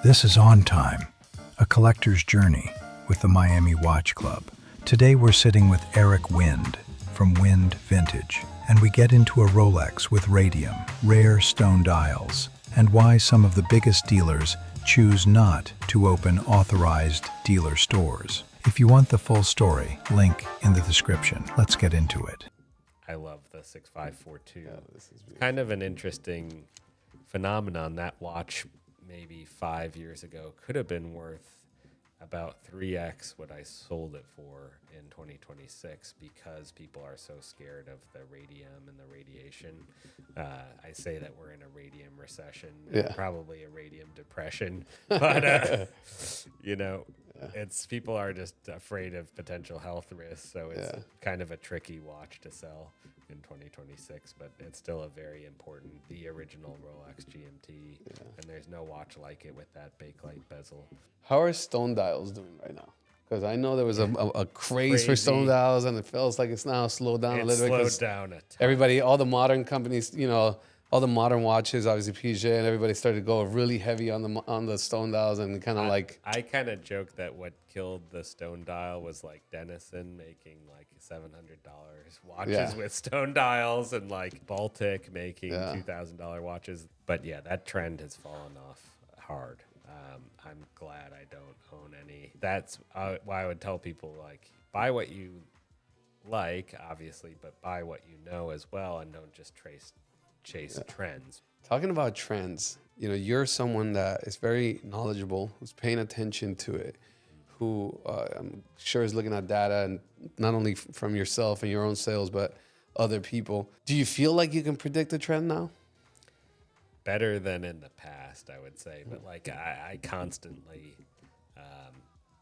This is On Time, a collector's journey with the Miami Watch Club. Today we're sitting with Eric Wind from Wind Vintage, and we get into a Rolex with Radium, rare stone dials, and why some of the biggest dealers choose not to open authorized dealer stores. If you want the full story, link in the description. Let's get into it. I love the 6542. Yeah, this is beautiful. Kind of an interesting phenomenon. That watch maybe 5 years ago could have been worth about 3x what I sold it for in 2026 because people are so scared of the radium and the radiation. I say that we're in a radium recession, Yeah. probably a radium depression, but it's people are just afraid of potential health risks, so it's kind of a tricky watch to sell in 2026, but it's still a very important, the original Rolex GMT, and there's no watch like it with that bakelite bezel. How are stone dials doing right now? Because I know there was a craze for stone Crazy. dials, and it feels like it's now slowed down a It little bit. slowed 'Cause down a ton. everybody, all the modern companies, all the modern watches, obviously PJ, and everybody started to go really heavy on the stone dials, and kind of like I kind of joke that what killed the stone dial was like Denison making like $700 watches with stone dials, and like Baltic making $2,000 watches. But yeah, that trend has fallen off hard. I'm glad I don't own any. That's why I would tell people, like, buy what you like, obviously, but buy what you know as well, and don't just chase trends. talking about trends. You're someone that is very knowledgeable, who's paying attention to it, who I'm sure is looking at data, and not only from yourself and your own sales, but other people. Do you feel like you can predict a trend now? Better than in the past, I would say, but like I constantly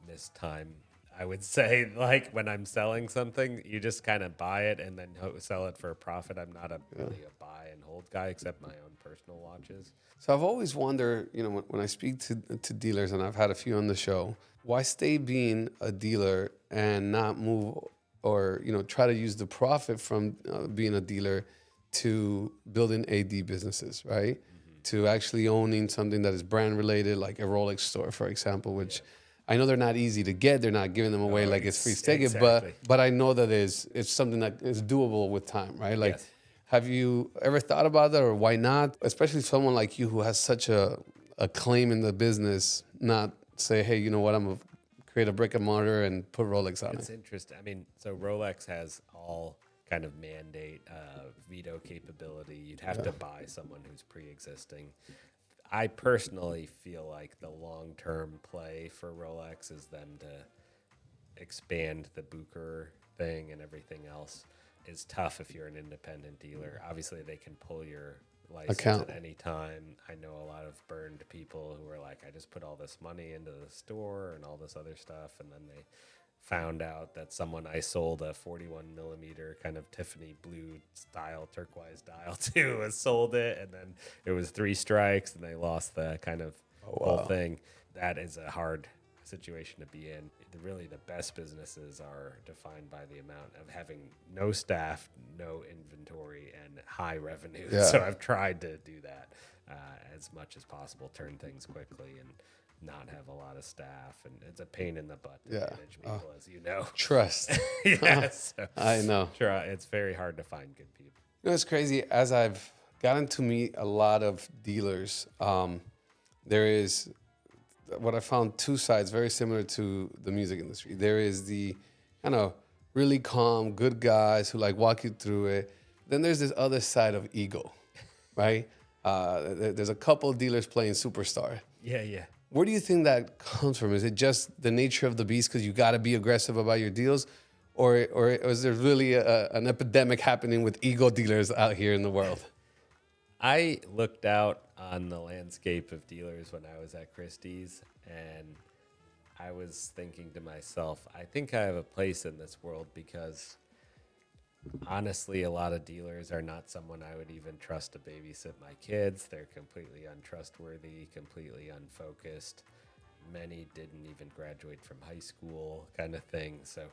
miss time. I would say, like, when I'm selling something, you just kind of buy it and then sell it for a profit. I'm not really a buy and hold guy, except my own personal watches. So I've always wondered, when I speak to dealers, and I've had a few on the show, why stay being a dealer and not move or, try to use the profit from being a dealer to building AD businesses, right? To actually owning something that is brand related, like a Rolex store, for example, which I know they're not easy to get. They're not giving them away like it's free ticket, exactly. but I know that it's something that is doable with time, right? Like, Yes. have you ever thought about that, or why not? Especially someone like you who has such a claim in the business, not say, hey, you know what, I'm gonna create a brick and mortar and put Rolex on It's it. interesting. I mean, so Rolex has all kind of mandate veto capability. You'd have to buy someone who's pre-existing. I personally feel like the long-term play for Rolex is them to expand the Booker thing, and everything else is tough if you're an independent dealer. Obviously, they can pull your license Account. at any time. I know a lot of burned people who are like, I just put all this money into the store and all this other stuff, and then they found out that someone I sold a 41 millimeter kind of Tiffany blue style turquoise dial to has sold it, and then it was 3 strikes and they lost the kind of whole thing. That is a hard situation to be in. Really, the best businesses are defined by the amount of having no staff, no inventory, and high revenue. Yeah. So I've tried to do that as much as possible, turn things quickly and not have a lot of staff, and it's a pain in the butt to manage people, as you know. Trust. Yes, so I know. it's very hard to find good people. It's crazy. As I've gotten to meet a lot of dealers, there is what I found, two sides very similar to the music industry. There is the kind of really calm, good guys who like walk you through it. Then there's this other side of ego, right? There's a couple of dealers playing superstar. Yeah. Where do you think that comes from? Is it just the nature of the beast because you got to be aggressive about your deals? Or is there really an epidemic happening with ego dealers out here in the world? I looked out on the landscape of dealers when I was at Christie's, and I was thinking to myself, I think I have a place in this world, because honestly, a lot of dealers are not someone I would even trust to babysit my kids. They're completely untrustworthy, completely unfocused. Many didn't even graduate from high school, kind of thing. So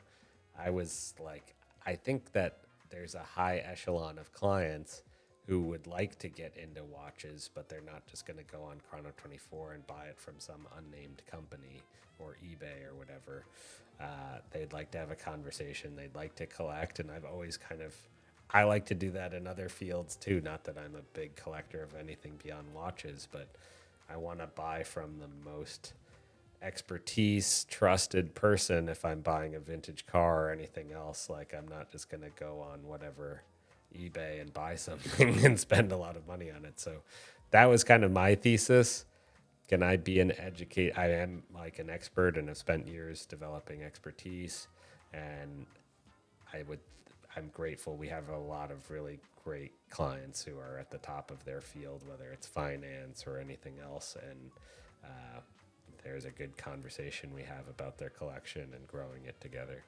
I was like, I think that there's a high echelon of clients who would like to get into watches, but they're not just going to go on Chrono24 and buy it from some unnamed company or eBay or whatever. They'd like to have a conversation. They'd like to collect. And I've always I like to do that in other fields too. Not that I'm a big collector of anything beyond watches, but I want to buy from the most expertise, trusted person if I'm buying a vintage car or anything else. Like, I'm not just going to go on whatever eBay and buy something and spend a lot of money on it. So that was kind of my thesis. Can I be an educate? I am like an expert and have spent years developing expertise, and I'm grateful. We have a lot of really great clients who are at the top of their field, whether it's finance or anything else. And there's a good conversation we have about their collection and growing it together.